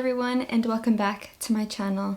everyone, and welcome back to my channel.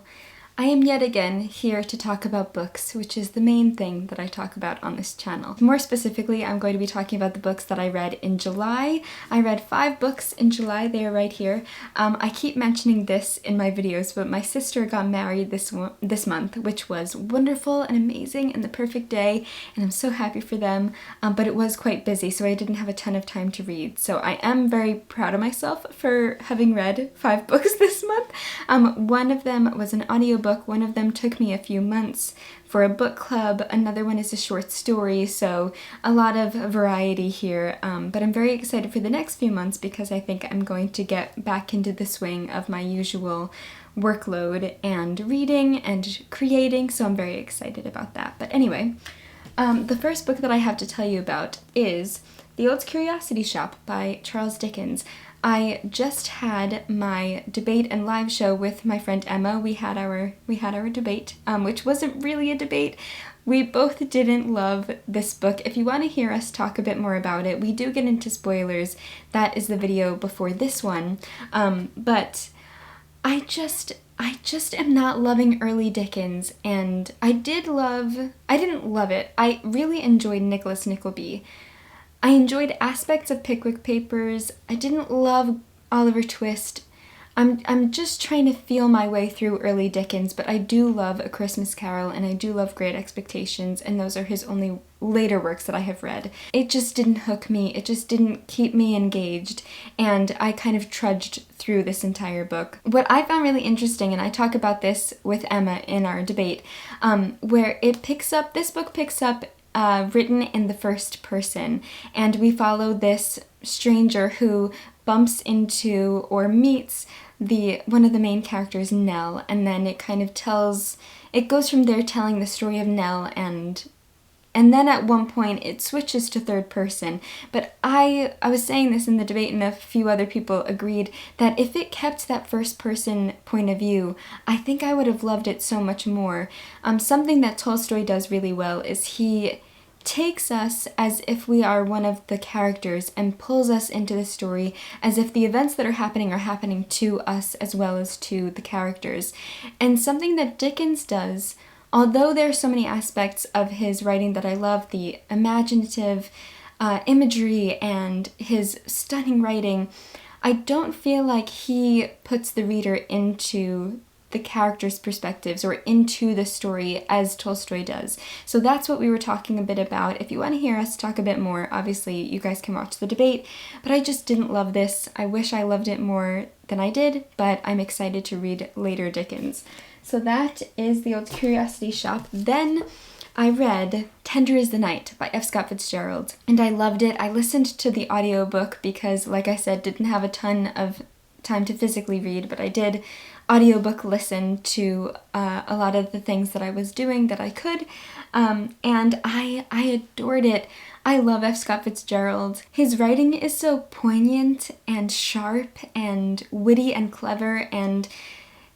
I am yet again here to talk about books, which is the main thing that I talk about on this channel. More specifically, I'm going to be talking about the books that I read in July. I read 5 books in July, they are right here. I keep mentioning this in my videos, but my sister got married this month, which was wonderful and amazing and the perfect day, and I'm so happy for them, but it was quite busy, so I didn't have a ton of time to read. So I am very proud of myself for having read 5 books this month. One of them was an audiobook. One of them took me a few months for a book club. Another one is a short story, so a lot of variety here. But I'm very excited for the next few months because I think I'm going to get back into the swing of my usual workload and reading and creating, so I'm very excited about that. But anyway, the first book that I have to tell you about is The Old Curiosity Shop by Charles Dickens. I just had my debate and live show with my friend Emma. We had our debate, which wasn't really a debate. We both didn't love this book. If you want to hear us talk a bit more about it, we do get into spoilers. That is the video before this one. But I just am not loving early Dickens, and I didn't love it. I really enjoyed Nicholas Nickleby. I enjoyed aspects of Pickwick Papers. I didn't love Oliver Twist. I'm just trying to feel my way through early Dickens, but I do love A Christmas Carol and I do love Great Expectations, and those are his only later works that I have read. It just didn't hook me. It just didn't keep me engaged, and I kind of trudged through this entire book. What I found really interesting, and I talk about this with Emma in our debate, where this book picks up written in the first person, and we follow this stranger who bumps into or meets one of the main characters, Nell, and then it kind of goes from there telling the story of Nell, and then at one point it switches to third person. But I was saying this in the debate, and a few other people agreed that if it kept that first person point of view, I think I would have loved it so much more. Something that Tolstoy does really well is he takes us as if we are one of the characters and pulls us into the story as if the events that are happening to us as well as to the characters. And something that Dickens does, although there are so many aspects of his writing that I love, the imaginative imagery and his stunning writing, I don't feel like he puts the reader into the characters' perspectives or into the story as Tolstoy does. So that's what we were talking a bit about. If you want to hear us talk a bit more, obviously you guys can watch the debate, but I just didn't love this. I wish I loved it more than I did, but I'm excited to read later Dickens. So that is The Old Curiosity Shop. Then I read Tender is the Night by F. Scott Fitzgerald, and I loved it. I listened to the audiobook because, like I said, didn't have a ton of time to physically read, but I did audiobook listen to a lot of the things that I was doing that I could, and I adored it. I love F. Scott Fitzgerald. His writing is so poignant and sharp and witty and clever, and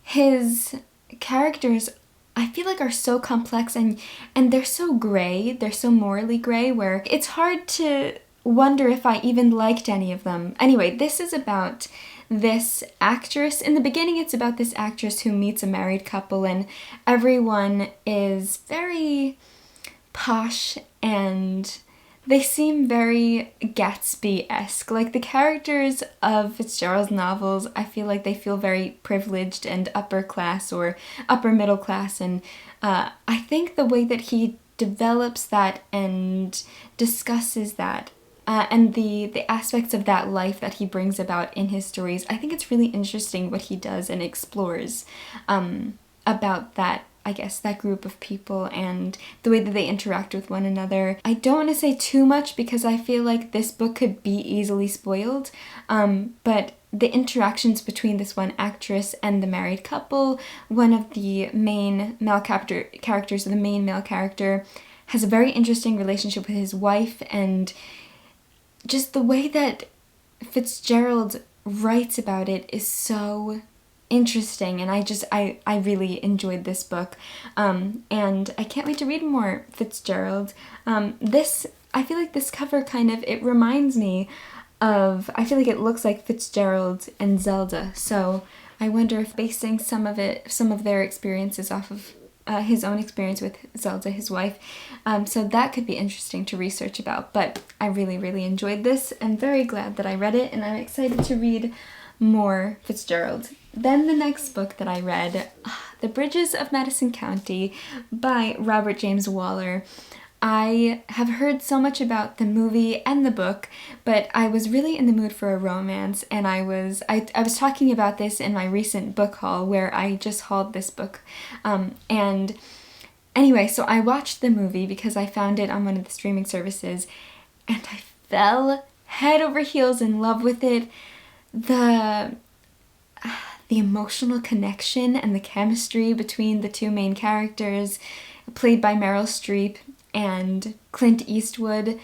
his characters, I feel like, are so complex and they're so gray, they're so morally gray, where it's hard to wonder if I even liked any of them. Anyway, this is about this actress. In the beginning, it's about this actress who meets a married couple, and everyone is very posh and they seem very Gatsby-esque. Like, the characters of Fitzgerald's novels, I feel like they feel very privileged and upper class or upper middle class, and I think the way that he develops that and discusses that and the aspects of that life that he brings about in his stories, I think it's really interesting what he does and explores about that, I guess, that group of people and the way that they interact with one another. I don't want to say too much because I feel like this book could be easily spoiled, but the interactions between this one actress and the married couple, one of the main male characters, the main male character, has a very interesting relationship with his wife, and just the way that Fitzgerald writes about it is so interesting, and I really enjoyed this book, and I can't wait to read more Fitzgerald. I feel like this cover it reminds me of, I feel like it looks like Fitzgerald and Zelda, so I wonder if basing some of their experiences off of his own experience with Zelda, his wife. So that could be interesting to research about. But I really, really enjoyed this. I'm very glad that I read it, and I'm excited to read more Fitzgerald. Then the next book that I read, The Bridges of Madison County by Robert James Waller. I have heard so much about the movie and the book, but I was really in the mood for a romance, and I was talking about this in my recent book haul where I just hauled this book. And anyway, so I watched the movie because I found it on one of the streaming services, and I fell head over heels in love with it. The emotional connection and the chemistry between the two main characters, played by Meryl Streep and Clint Eastwood,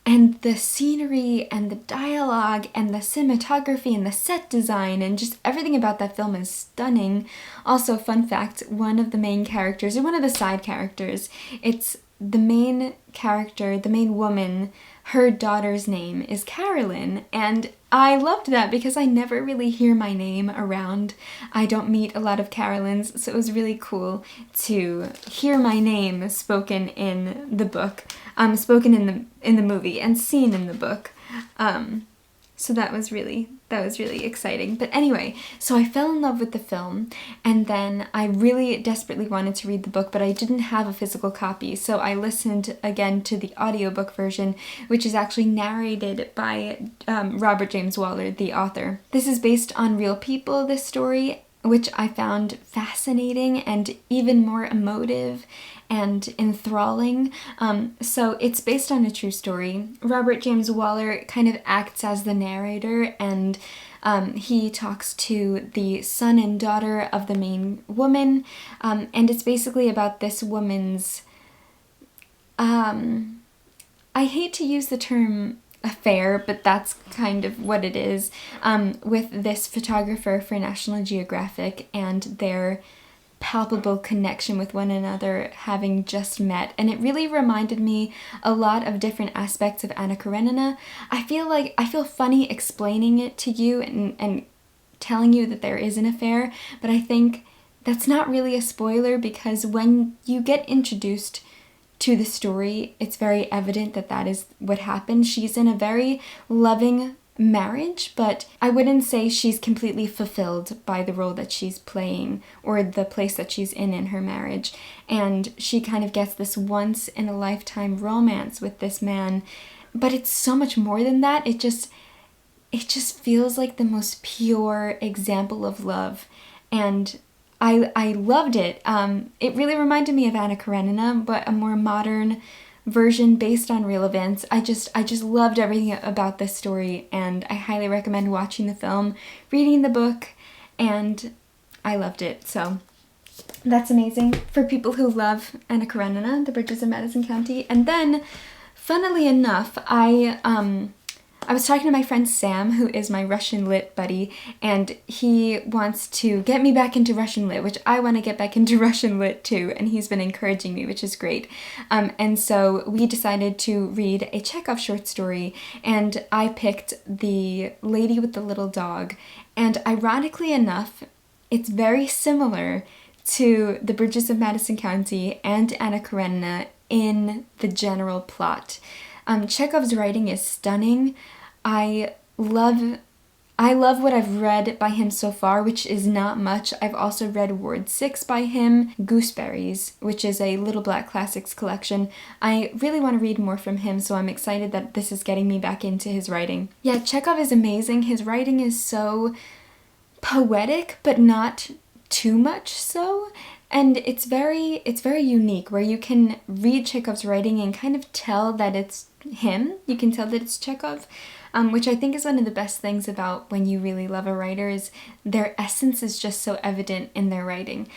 and the scenery and the dialogue and the cinematography and the set design and just everything about that film is stunning. Also, fun fact, one of the main characters, or one of the side characters, it's the main character, the main woman, her daughter's name is Carolyn, and I loved that because I never really hear my name around. I don't meet a lot of Carolyns, so it was really cool to hear my name spoken in the book, spoken in the movie and seen in the book. So that was really exciting. But anyway, so I fell in love with the film, and then I really desperately wanted to read the book, but I didn't have a physical copy, so I listened again to the audiobook version, which is actually narrated by Robert James Waller, the author. This is based on real people, this story, which I found fascinating and even more emotive and enthralling. So it's based on a true story. Robert James Waller kind of acts as the narrator, and he talks to the son and daughter of the main woman, and it's basically about this woman's, I hate to use the term affair, but that's kind of what it is, with this photographer for National Geographic and their palpable connection with one another having just met. And it really reminded me a lot of different aspects of Anna Karenina. I feel funny explaining it to you and telling you that there is an affair, but I think that's not really a spoiler because when you get introduced to the story, it's very evident that that is what happened. She's in a very loving marriage, but I wouldn't say she's completely fulfilled by the role that she's playing or the place that she's in her marriage. And she kind of gets this once in a lifetime romance with this man, but it's so much more than that. It just feels like the most pure example of love, and I loved it. It really reminded me of Anna Karenina, but a more modern version based on real events. I just loved everything about this story, and I highly recommend watching the film, reading the book, and I loved it. So that's amazing for people who love Anna Karenina, The Bridges of Madison County. And then, funnily enough, I was talking to my friend Sam, who is my Russian lit buddy, and he wants to get me back into Russian lit, which I want to get back into Russian lit too, and he's been encouraging me, which is great. And so we decided to read a Chekhov short story, and I picked The Lady with the Little Dog. And ironically enough, it's very similar to The Bridges of Madison County and Anna Karenina in the general plot. Chekhov's writing is stunning. I love what I've read by him so far, which is not much. I've also read Ward 6 by him, Gooseberries, which is a Little Black Classics collection. I really want to read more from him, so I'm excited that this is getting me back into his writing. Yeah, Chekhov is amazing. His writing is so poetic, but not too much so. And it's very unique, where you can read Chekhov's writing and kind of tell that it's him. You can tell that it's Chekhov, which I think is one of the best things about when you really love a writer, is their essence is just so evident in their writing.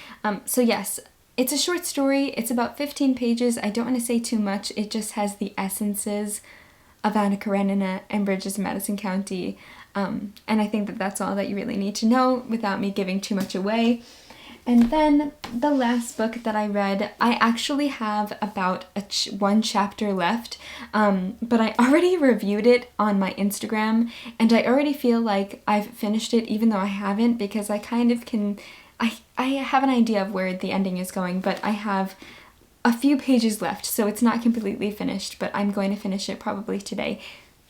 So yes, it's a short story. It's about 15 pages. I don't want to say too much. It just has the essences of Anna Karenina and Bridges of Madison County. And I think that that's all that you really need to know without me giving too much away. And then the last book that I read, I actually have about one chapter left, but I already reviewed it on my Instagram, and I already feel like I've finished it even though I haven't, because I kind of I have an idea of where the ending is going, but I have a few pages left, so it's not completely finished, but I'm going to finish it probably today.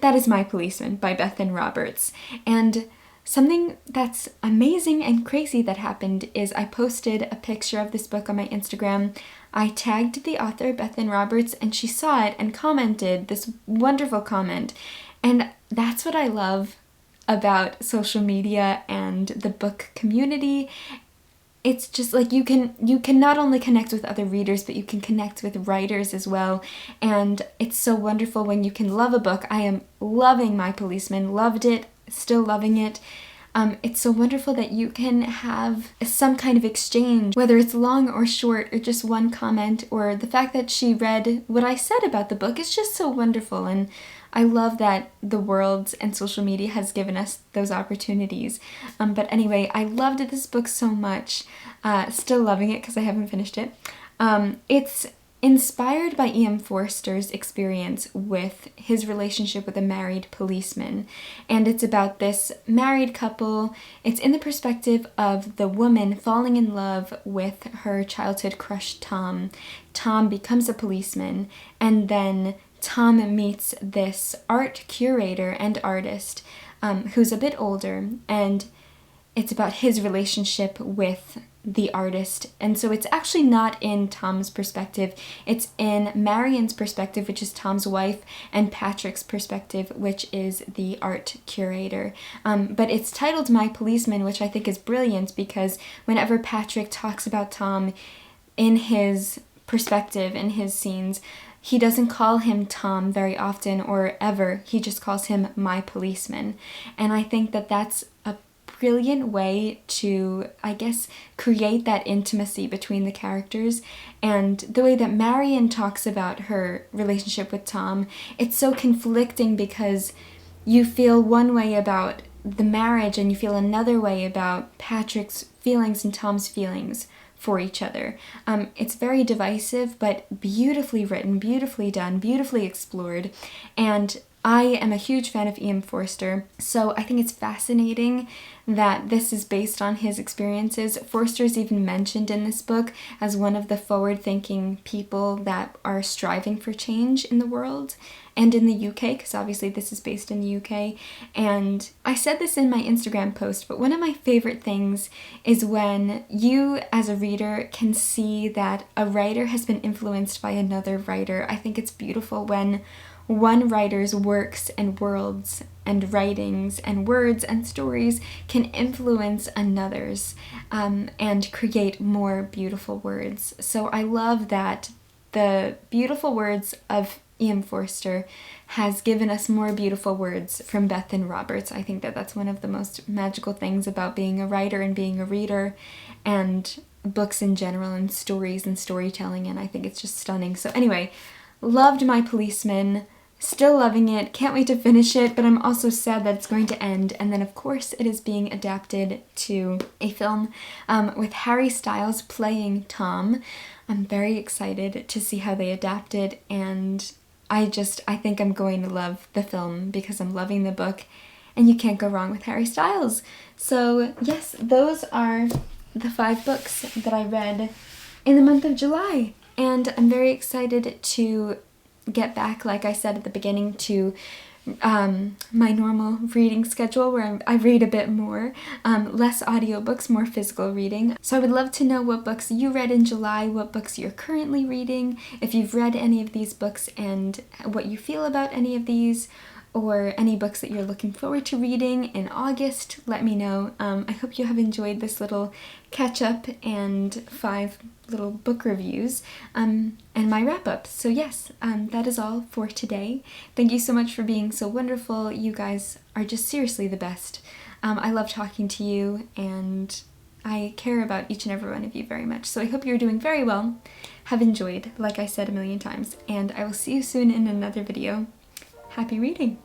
That is My Policeman by Bethan Roberts. And something that's amazing and crazy that happened is I posted a picture of this book on my Instagram. I tagged the author, Bethan Roberts, and she saw it and commented this wonderful comment. And that's what I love about social media and the book community. It's just like you can not only connect with other readers, but you can connect with writers as well. And it's so wonderful when you can love a book. I am loving My Policeman, loved it, still loving it. It's so wonderful that you can have some kind of exchange, whether it's long or short, or just one comment, or the fact that she read what I said about the book is just so wonderful. And I love that the world and social media has given us those opportunities. But anyway, I loved this book so much. Still loving it because I haven't finished it. It's inspired by E.M. Forster's experience with his relationship with a married policeman. And it's about this married couple. It's in the perspective of the woman falling in love with her childhood crush, Tom. Tom becomes a policeman, and then Tom meets this art curator and artist who's a bit older, and it's about his relationship with the artist. And so it's actually not in Tom's perspective, it's in Marion's perspective, which is Tom's wife, and Patrick's perspective, which is the art curator. But it's titled My Policeman, which I think is brilliant, because whenever Patrick talks about Tom in his perspective, in his scenes, he doesn't call him Tom very often or ever. He just calls him My Policeman. And I think that that's a brilliant way to, I guess, create that intimacy between the characters. And the way that Marion talks about her relationship with Tom, it's so conflicting, because you feel one way about the marriage and you feel another way about Patrick's feelings and Tom's feelings for each other. It's very divisive, but beautifully written, beautifully done, beautifully explored. And I am a huge fan of E.M. Forster, so I think it's fascinating that this is based on his experiences. Forster is even mentioned in this book as one of the forward-thinking people that are striving for change in the world and in the UK, because obviously this is based in the UK. And I said this in my Instagram post, but one of my favorite things is when you as a reader can see that a writer has been influenced by another writer. I think it's beautiful when one writer's works and worlds and writings and words and stories can influence another's and create more beautiful words. So I love that the beautiful words of E.M. Forster has given us more beautiful words from Bethan Roberts. I think that that's one of the most magical things about being a writer and being a reader, and books in general, and stories and storytelling, and I think it's just stunning. So anyway, loved My Policeman. Still loving it, can't wait to finish it, but I'm also sad that it's going to end. And then of course it is being adapted to a film with Harry Styles playing Tom. I'm very excited to see how they adapt it, and I think I'm going to love the film because I'm loving the book, and you can't go wrong with Harry Styles. So yes, those are the 5 books that I read in the month of July, and I'm very excited to get back, like I said at the beginning, to my normal reading schedule where I read a bit more, less audiobooks, more physical reading. So I would love to know what books you read in July, what books you're currently reading, if you've read any of these books and what you feel about any of these, or any books that you're looking forward to reading in August. Let me know. I hope you have enjoyed this little catch-up and 5 little book reviews and my wrap-up. So yes, that is all for today. Thank you so much for being so wonderful. You guys are just seriously the best. I love talking to you, and I care about each and every one of you very much. So I hope you're doing very well, have enjoyed, like I said a million times, and I will see you soon in another video. Happy reading!